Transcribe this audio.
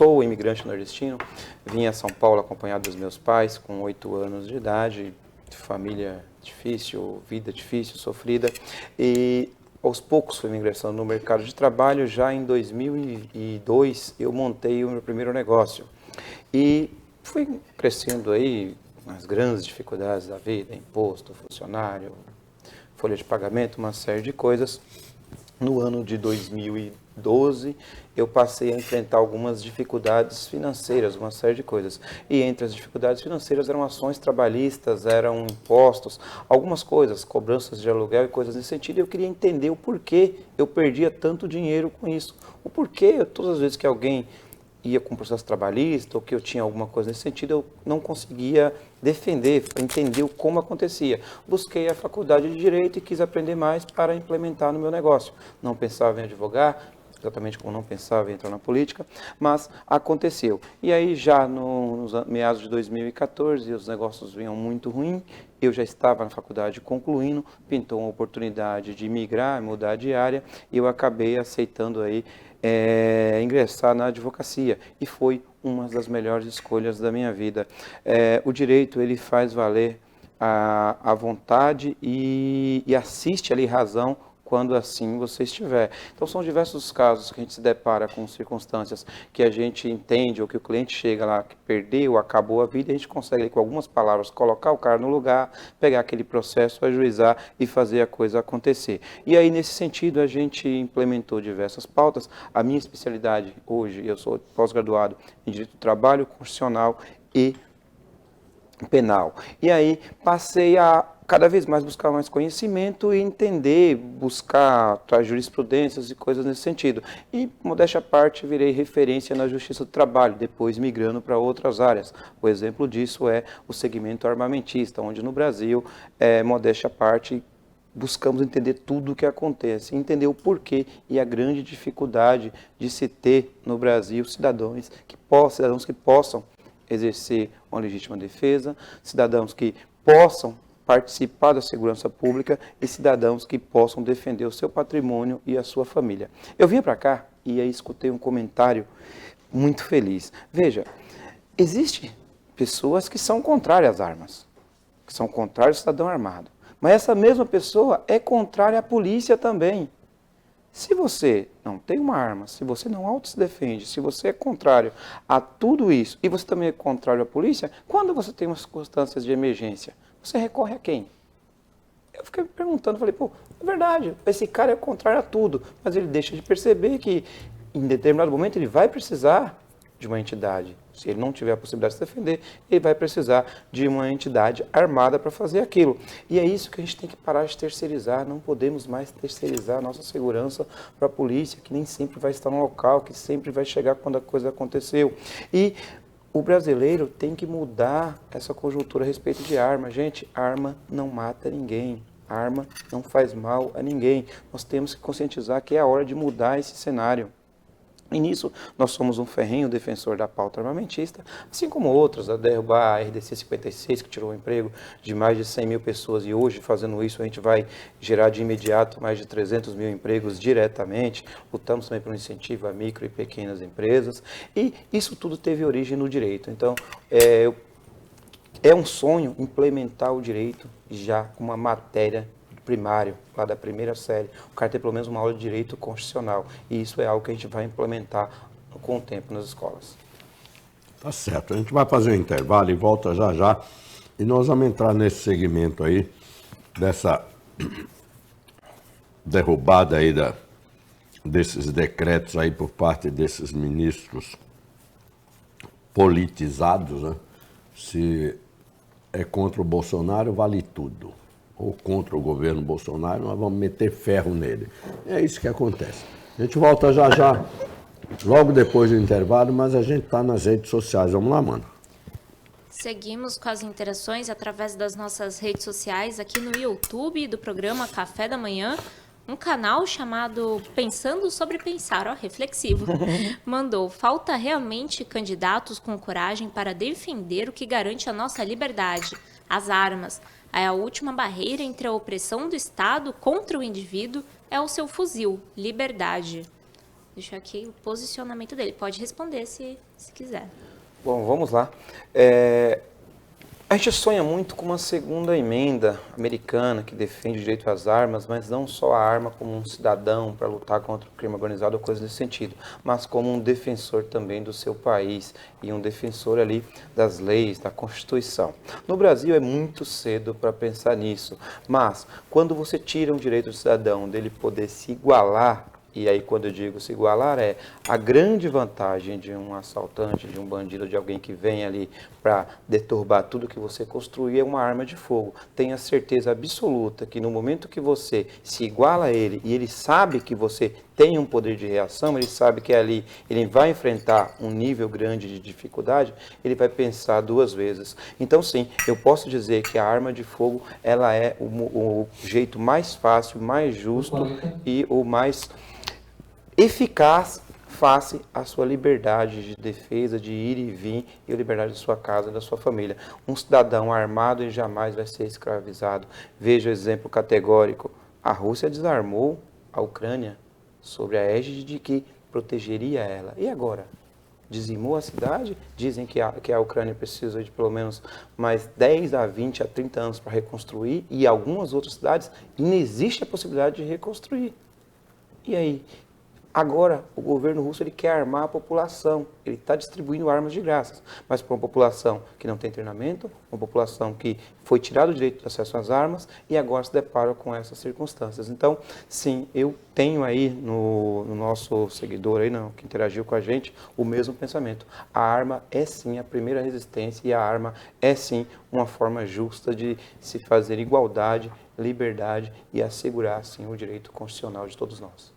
sou imigrante nordestino, vim a São Paulo acompanhado dos meus pais com 8 anos de idade, família difícil, vida difícil, sofrida, e aos poucos fui ingressando no mercado de trabalho. Já em 2002 eu montei o meu primeiro negócio e fui crescendo aí nas grandes dificuldades da vida, imposto, funcionário, folha de pagamento, uma série de coisas. No ano de 2012, eu passei a enfrentar algumas dificuldades financeiras, uma série de coisas. E entre as dificuldades financeiras eram ações trabalhistas, eram impostos, algumas coisas, cobranças de aluguel e coisas nesse sentido. E eu queria entender o porquê eu perdia tanto dinheiro com isso. O porquê, todas as vezes que alguém ia com processo trabalhista ou que eu tinha alguma coisa nesse sentido, eu não conseguia defender, entender como acontecia. Busquei a faculdade de Direito e quis aprender mais para implementar no meu negócio. Não pensava em advogar, exatamente como não pensava em entrar na política, mas aconteceu. E aí já nos meados de 2014, os negócios vinham muito ruins, eu já estava na faculdade concluindo, pintou uma oportunidade de migrar, mudar de área, e eu acabei aceitando aí ingressar na advocacia, e foi uma das melhores escolhas da minha vida. O direito, ele faz valer a vontade e assiste ali razão quando assim você estiver. Então são diversos casos que a gente se depara com circunstâncias que a gente entende, ou que o cliente chega lá que perdeu, acabou a vida, e a gente consegue com algumas palavras colocar o cara no lugar, pegar aquele processo, ajuizar e fazer a coisa acontecer. E aí nesse sentido a gente implementou diversas pautas. A minha especialidade hoje, eu sou pós-graduado em Direito do Trabalho, Constitucional e Penal. E aí passei a cada vez mais buscar mais conhecimento e entender, buscar jurisprudências e coisas nesse sentido. E, modéstia à parte, virei referência na Justiça do Trabalho, depois migrando para outras áreas. O exemplo disso é o segmento armamentista, onde no Brasil, modéstia à parte, buscamos entender tudo o que acontece, entender o porquê e a grande dificuldade de se ter no Brasil cidadãos que possam exercer uma legítima defesa, cidadãos que possam participar da segurança pública e cidadãos que possam defender o seu patrimônio e a sua família. Eu vim para cá e aí escutei um comentário muito feliz. Veja, existem pessoas que são contrárias às armas, que são contrárias ao cidadão armado, mas essa mesma pessoa é contrária à polícia também. Se você não tem uma arma, se você não auto se defende, se você é contrário a tudo isso e você também é contrário à polícia, quando você tem umas circunstâncias de emergência, você recorre a quem? Eu fiquei me perguntando, falei, pô, é verdade, esse cara é contrário a tudo, mas ele deixa de perceber que em determinado momento ele vai precisar de uma entidade. Se ele não tiver a possibilidade de se defender, ele vai precisar de uma entidade armada para fazer aquilo. E é isso que a gente tem que parar de terceirizar. Não podemos mais terceirizar a nossa segurança para a polícia, que nem sempre vai estar no local, que sempre vai chegar quando a coisa aconteceu. E o brasileiro tem que mudar essa conjuntura a respeito de arma. Gente, arma não mata ninguém. Arma não faz mal a ninguém. Nós temos que conscientizar que é a hora de mudar esse cenário. E nisso, nós somos um ferrenho defensor da pauta armamentista, assim como outros, a derrubar a RDC 56, que tirou o emprego de mais de 100 mil pessoas, e hoje, fazendo isso, a gente vai gerar de imediato mais de 300 mil empregos diretamente. Lutamos também por um incentivo a micro e pequenas empresas, e isso tudo teve origem no direito. Então, é um sonho implementar o direito já com uma matéria primário, lá da primeira série, o cara ter pelo menos uma aula de direito constitucional. E isso é algo que a gente vai implementar com o tempo nas escolas. Tá certo. A gente vai fazer um intervalo e volta já já. E nós vamos entrar nesse segmento aí, dessa derrubada aí desses decretos aí por parte desses ministros politizados, né? Se é contra o Bolsonaro, vale tudo. Ou contra o governo Bolsonaro, nós vamos meter ferro nele. É isso que acontece. A gente volta já já, logo depois do intervalo, mas a gente está nas redes sociais. Vamos lá, mano. Seguimos com as interações através das nossas redes sociais aqui no YouTube do programa Café da Manhã, um canal chamado Pensando sobre Pensar, ó, reflexivo. Mandou: falta realmente candidatos com coragem para defender o que garante a nossa liberdade, as armas. A última barreira entre a opressão do Estado contra o indivíduo é o seu fuzil, liberdade. deixou aqui o posicionamento dele. Pode responder se quiser. Bom, vamos lá. A gente sonha muito com uma segunda emenda americana que defende o direito às armas, mas não só a arma como um cidadão para lutar contra o crime organizado ou coisa nesse sentido, mas como um defensor também do seu país e um defensor ali das leis, da Constituição. No Brasil é muito cedo para pensar nisso, mas quando você tira um direito do cidadão dele poder se igualar, e aí quando eu digo se igualar é a grande vantagem de um assaltante, de um bandido, de alguém que vem ali para deturbar tudo que você construir é uma arma de fogo. Tenha certeza absoluta que no momento que você se iguala a ele e ele sabe que você tem um poder de reação, ele sabe que ali ele vai enfrentar um nível grande de dificuldade, ele vai pensar duas vezes. Então sim, eu posso dizer que a arma de fogo ela é o jeito mais fácil, mais justo e o mais eficaz face à sua liberdade de defesa, de ir e vir e a liberdade da sua casa e da sua família. Um cidadão armado ele jamais vai ser escravizado. Veja o exemplo categórico. A Rússia desarmou a Ucrânia sobre a égide de que protegeria ela. E agora? Dizimou a cidade? Dizem que a Ucrânia precisa de pelo menos mais 10 a 20 a 30 anos para reconstruir e algumas outras cidades não existe a possibilidade de reconstruir. E aí? Agora, o governo russo ele quer armar a população, ele está distribuindo armas de graça, mas para uma população que não tem treinamento, uma população que foi tirado o direito de acesso às armas e agora se depara com essas circunstâncias. Então, sim, eu tenho aí no nosso seguidor, aí não, que interagiu com a gente, o mesmo pensamento. A arma é sim a primeira resistência e a arma é sim uma forma justa de se fazer igualdade, liberdade e assegurar sim o direito constitucional de todos nós.